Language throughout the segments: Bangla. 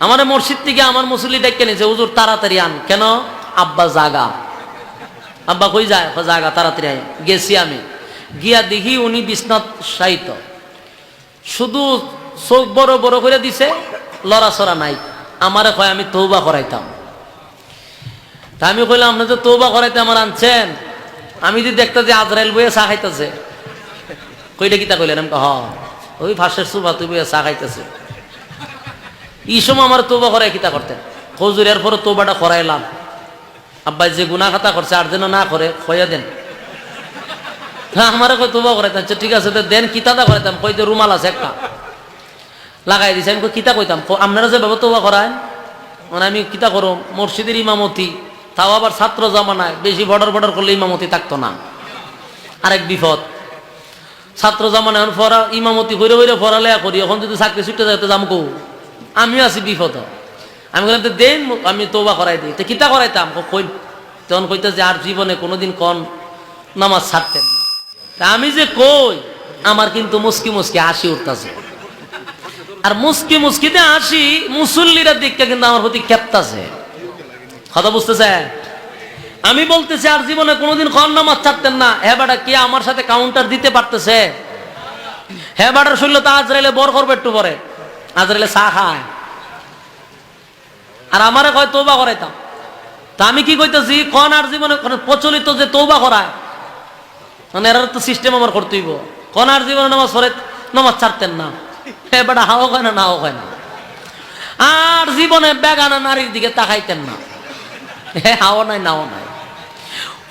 আমার মসজিদ থেকে আমার মুসল্লি ডেকে নিয়েছে, হুজুর তাড়াতাড়ি আন। কেন? আব্বা জাগা। আব্বা কই যায়? জাগা, তাড়াতাড়ি আয়। গেছি আমি, গিয়া দেখি উনি বিছনাত শায়িত, শুধু চোখ বড় বড় করে দিছে, লড়াছড়া নাই। আমারে কয় আমি তওবা করাইতাম। তা আমি কইলাম আপনি তো তওবা করাইতে আমার আনছেন, আমি যদি দেখতে যে আজরাইল বইয়ে চা খাইতেছে। কইটা কিতা কইলেন? আমি হ ওই ফাঁসের সুবা তুই বইয়ে চা খাইতেছে। এই সময় আমার তওবা করাই কিতা করতেন? হুজুর এরপরে তওবাটা করাইলাম, আব্বাই যে গুনাহ খাতা করছে আর যেন না করে কইয়া দেন। হ্যাঁ আমারে কই তওবা করাইতাম। ঠিক আছে দেন, কিতাটা করাইতাম। কই যে রুমাল আছে একটা, লাগাই দিছে। আমি কিতা কইতাম? আপনারা যে ভাবে তওবা করায়, মানে আমি কিতা করো? মসজিদের ইমামতি, তাও আবার ছাত্র জামানায়, বেশি বর্ডার বর্ডার করলে ইমামতি থাকতো না। আরেক বিপদ, ছাত্র জামানায় ফরা ইমামতি হইরে হইরে ফরালে করি, এখন যদি চাকরি ছুটে যাইতে যাম কৌ, আমিও আছি বিপদ। আমি বললাম তো দেন, আমি তওবা করাই দিই। তো কিতা করাইতাম? কই তখন কইতে যে আর জীবনে কোনোদিন কোন নামাজ ছাড়তেন না। তা আমি যে কই, আমার কিন্তু মুস্কি মুস্কি হাসি উঠতেছে, আর মুস্কি মুস্কিতে হাসি মুসল্লিরা দিকটা কিন্তু আমার প্রতি খেপতাছে। কথা বুঝতেছে? আমি বলতেছি আর জীবনে কোনোদিন কোন নামাজ ছাড়তেন না, হ্যাঁ বেটা কে আমার সাথে কাউন্টার দিতে পারতেছে? হ্যাঁ বেটার শরীর তো আজরাইলে বর করবে একটু পরে, আজরাইলে চা খায়, আর আমারে কয় তওবা করাইতাম। তা আমি কি কইতেছি? কোন আর জীবনে প্রচলিত যে তওবা করায়, মানে এর তো সিস্টেম আমার করতে হইব। কোন আর জীবনে নামাজ ছাড়তেন না, হ্যাঁ বেটা হাও কয় না, নাও কয় না। আর জীবনে বেগানা নারীর দিকে তাকাইতেন না, হ্যাঁ হাও নাই, নাও নাই।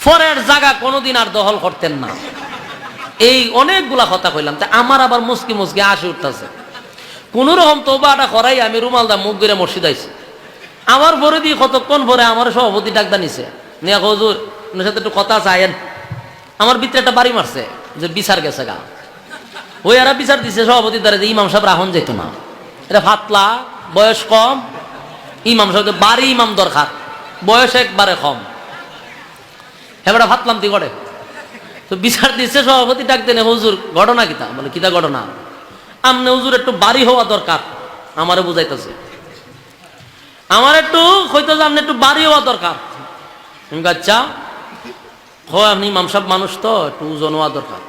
ফরের জায়গা কোনোদিন আর দখল করতেন না। এই অনেকগুলা কথা কইলাম। তা আমার আবার মুসকি মুসকি হাসি উঠতেছে। কোন রকম তওবাটা করাই আমি রুমাল দা মুখ ধরে মসজিদ আইছি। আমার পরে দিয়ে কতক্ষণ পরে আমার সভাপতি ডাকদা নিছে, নিয়ে হুজুর ওনার সাথে একটু কথা চাইেন। আমার ভিতরে একটা বাড়ি মারছে যে বিচার গেছে গা। ওই এরা বিচার দিছে সভাপতির দ্বারা যে ইমাম সাহেব রাহন যেত না, এটা ফাতলা, বয়স কম, ইমাম সাহেবকে বাড়ি ইমাম দরকার, বয়স একবারে কম, এবার ফাতলাম তুই করে। তো বিচার দিচ্ছে সভাপতি ডাক দেনে, হুজুর ঘটনা কিতা? বলে কিতা ঘটনা? আমনে হুজুর একটু বাড়ি হওয়া দরকার। আমারে বুঝাইতেছে, আমার একটু কইতেছে আপনি একটু বাড়ি হওয়া দরকার। আমি আচ্ছা হয়, আপনি ইমাম সাহেব মানুষ তো একটু ওজন হওয়া দরকার।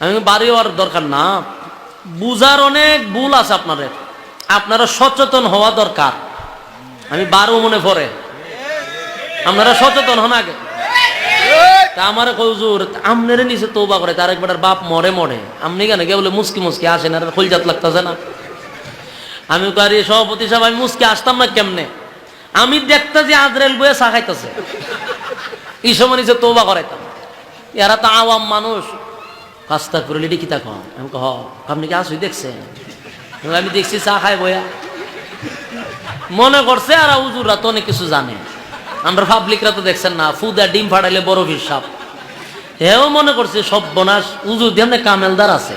আমি বাড়ি হওয়ার দরকার না, বুঝার অনেক ভুল আছে আপনাদের, আপনারা সচেতন হওয়া দরকার। আমি 12 মনে পড়ে, আপনারা সচেতন হন আগে। তা আমার হুজুর আমনেরে নিচে তওবা করে, তার একবার বাপ মরে মরে, আপনি কেন কে বলে মুসকি মুসকি আসেন, আর খোলজাত লাগতেছে না? আমি কারি সভাপতি সাহেব, আমি মুসকি আসতাম না কেমনে? আমি দেখতে যে আজরাইল বইয়ে চা খাইতেছে, এই সময় নিচে তওবা করাইতাম। এরা তো আওয়াম মানুষ, কাজটা করে লিডি কিতা কম। আমি হ আপনি কি আসুই দেখছেন? আমি দেখছি চা খাই বইয়া, মনে করছে আর হুজুররা তো অনেক কিছু জানে। আমরা পাবলিকরা তো দেখছেন না, ফুদা ডিম ফাটাইলে বড় হিসাব, হেও মনে করছে সব বনাস হুজুর দিয়ে কামেলদার আছে,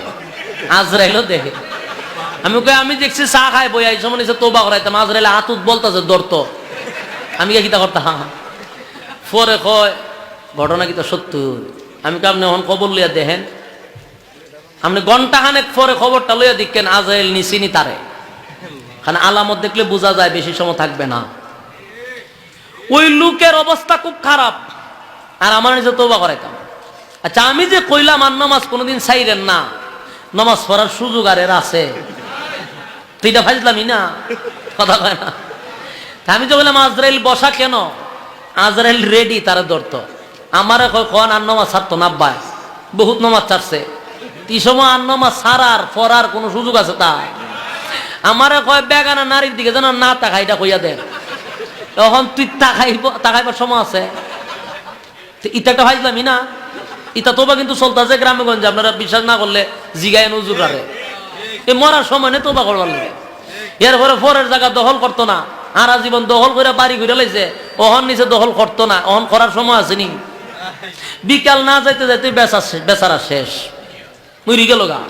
আজরাইলও দেখে। আমি কই আমি দেখছি চা খাই বইয়া, এই সময় নিচে তওবা করাইতাম। আজরাইলে হাতুত বলতাছে ধরতো, আমি কিতা করতাম? পরে কয় ঘটনা কিতা সত্য? আমি কই আপনি এখন খবর লইয়া দেখেন, আপনি ঘন্টাখানেক পরে খবরটা লইয়া দেখেন আজরাইল নিচিনি তারে, কারণ আলামত দেখলে বোঝা যায় বেশি সময় থাকবে না। ওই লোকের অবস্থা খুব খারাপ, আর আমার নিজে তওবা করাইতাম। আচ্ছা আমি যে কইলাম আর নামাজ কোনোদিন ছাইরেন না, নামাজ পড়ার সুযোগ আর এর আছে, তো এটা ফাইজলামি না? কথা কয় না? আমি যে বললাম আজরাইল বসা কেন, আজরাইল রেডি তারা ধরতো। আমারে কয় কোন আর নামাজ ছাড়তো না, আব্বাই বহুত নামাজ ছাড়ছে, এই সময় আর নামাজ ছাড়ার পড়ার কোনো সুযোগ আছে তা? আমারে কয় বেগানা নারীর দিকে যেন না তাকাই, এটা কইয়া দেন। তখন তুই তাকাইবার সময় আছে? ইটা একটা ভাইজলামি না? ইটা তোবা কিন্তু চলতেছে গ্রামে গঞ্জে, আপনারা বিশ্বাস না করলে জিগায় নজুর রাখে। এই মরার সময় নেই তোবা করবার লাগে। এরপরে পরের জায়গা দখল করতো না, আর জীবন দখল করে বাড়ি ঘুরে লাইছে, ওহন নিচে দখল করতো না, ওহন করার সময় আসেনি। বিকাল না যাইতে যাইতে বেচারা শেষ, মরি গেল গা।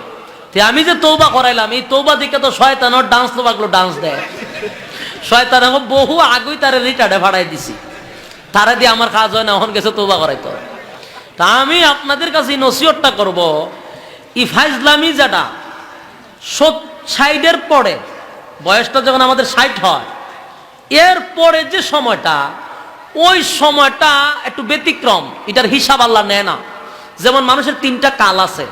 আমি যে তওবা করাইলাম, এই তওবা দিকে তো শয়তানের ডান্স তো বাগলো, ডান্স দেয় শয়তান। বহু আগেই তারে রিটার্ডে ভাড়াই দিছি, তারা দিয়ে আমার কাজ হয় না, এখন গেছে তওবা করাইতো। তা আমি আপনাদের কাছে নসিহতটা করব, ই ফাইজলামি যেটা সাইডের পরে বয়সটা যখন আমাদের 60 হয়, এরপরে যে সময়টা, ওই সময়টা একটু ব্যতিক্রম, এটার হিসাব আল্লাহ নেয় না। যেমন মানুষের 3টা কাল আছে,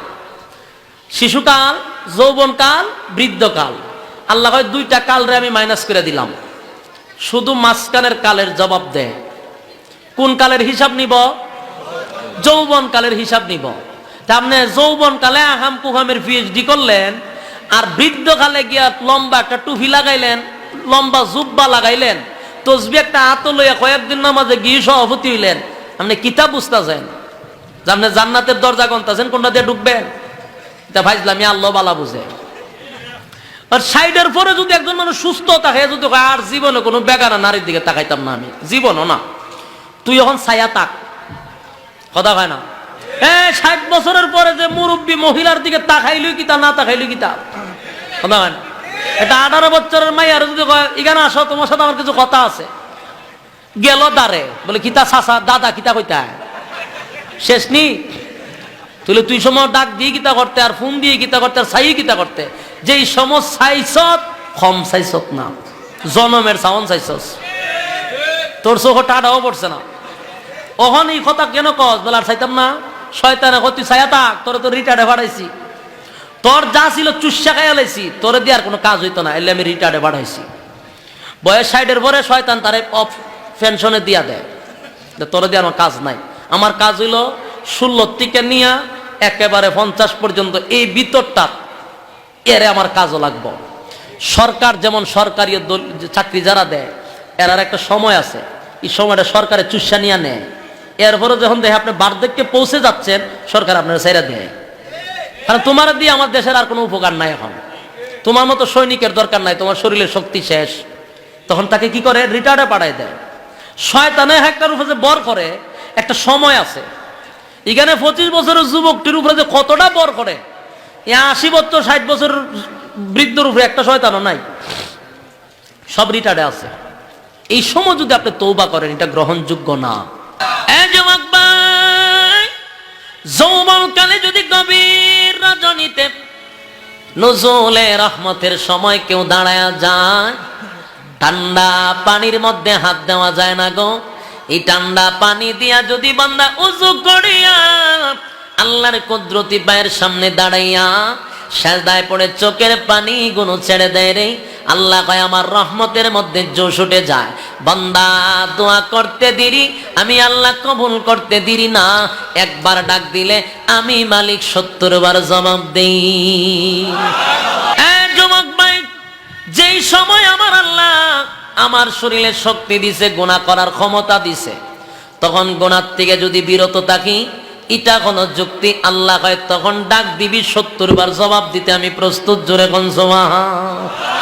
শিশুকাল, যৌবনকাল, বৃদ্ধকাল। আল্লাহ হয় 2টা কালরে আমি মাইনাস করে দিলাম, শুধু মাঝখানের কালের জবাব দেয়। কোন কালের হিসাব নিব? যৌবন কালের হিসাব নিব। তা আপনি যৌবন কালে আহাম কুহামের পিএইচডি করলেন, আর বৃদ্ধকালে গিয়া লম্বা একটা টুপি লাগাইলেন, লম্বা জুব্বা লাগাইলেন, তসবি একটা হাত লইয়া কয়েকদিন নামাজে গিয়ে সভাপতি হইলেন। আপনি কিতাব বুঝতেছেন, আপনি জান্নাতের দরজা গন্তাছেন, কোনটা দিয়ে ঢুকবেন? এটা ভাইজলামি, আল্লাহ বালা বুঝে। আর 60-এর পরে যদি একজন মানুষ সুস্থ থাকে, যদি আর জীবনে কোনো বেগানা নারীর দিকে তাকাইতাম না আমি, জীবনও না, তুই এখন ছায়া তাক, কথা হয় না? হ্যাঁ, 60 বছরের পরে যে মুরব্বী মহিলার দিকে তাকাইলই কিতা, না তাকাইলই কিতা, কথা হয় না? এটা 18 বছরের মাইয়ার যদি এখানে আসো, তোমার সাথে আমার কিছু কথা আছে, গেল দাঁড়ে বলে কিতা চাচা দাদা কিতা কইতা, শেষ নি তুই তুই সময় ডাক দিয়ে কিতা করতে, আর ফোন দিয়ে কিতা করতে, আর ছাই কিতা করতে, যেই সময় চাইছত কম চাইছত না, জনমের সাউন চাইছস, তোর চোখ টাটাও পড়ছে না। ওখান এই কথা কেন কস? বলে আর চাইতাম না, শয়তানে কত তুই ছায়া থাক, তোরে তো রিটার্ডে বাড়াইছি, তোর যা ছিল চুষা খাইয়া লাইছি, তোরে দিয়ে আর কোনো কাজ হইতো না, এলে আমি রিটার্ডে বাড়াইছি। বয়স 60-এর পরে শয়তান তারে অফ পেনশনে দিয়া দেয়, তোরে দিয়ে আমার কাজ নাই। আমার কাজ হইল 16 থেকে নিয়ে একেবারে 50 পর্যন্ত, এই ভিতরটা এরে আমার কাজও লাগবো। সরকার যেমন সরকারি চাকরি যারা দেয়, এরার একটা সময় আছে, এই সময়টা সরকারে চুষা নিয়ে নেয়। এরপরে যখন দেখে আপনি বার্ধক্যে পৌঁছে যাচ্ছেন, সরকার আপনার ছেড়ে দেয়। কারণ তোমার দিয়ে আমার দেশের আর কোনো উপকার নাই, এখন তোমার মতো সৈনিকের দরকার নাই, তোমার শরীরের শক্তি শেষ। তখন তাকে কি করে? রিটায়ার্ডে পাঠায় দেয়। শয়তানে একটার উপরে যে বর করে, একটা সময় আছে। এখানে 25 বছরের যুবকটির উপরে যে কতটা বর করে, 80 বছর 60 বছরের বৃদ্ধর উপরে একটা শয়তানও নাই, সব রিটায়ার্ডে আছে। এই সময় যদি আপনি তওবা করেন, এটা গ্রহণযোগ্য না। যৌবনকালে যদি গভীর রজনীতে নজুলে রহমতের সময় কেউ দাঁড়ায়া যায়, ঠান্ডা পানির মধ্যে হাত দেওয়া যায় না গো। এই ঠান্ডা পানি দিয়া যদি বান্দা উযু করিয়া আল্লাহর কুদরতি পায়ের সামনে দাঁড়াইয়া সেজদায় পড়ে চোখের পানি গুলো ছেড়ে দেয় রে, আল্লাহ কয় আমার রহমতের মধ্যে জোশ উঠে যায়। বান্দা দোয়া করতে দেরি, আমি আল্লাহ কবুল করতে দেরি না। একবার ডাক দিলে আমি মালিক 70 বার জবাব দেই। যুবক ভাই, যেই সময় আমার আল্লাহ আমার শরীরে শক্তি দিছে, গুনাহ করার ক্ষমতা দিছে, তখন গুনাহ থেকে যদি বিরত থাকি, এটা কোনো যুক্তি? আল্লাহ কয় তখন ডাক দিবি 70 বার জবাব দিতে আমি প্রস্তুত। জোরে কোন সুবহান।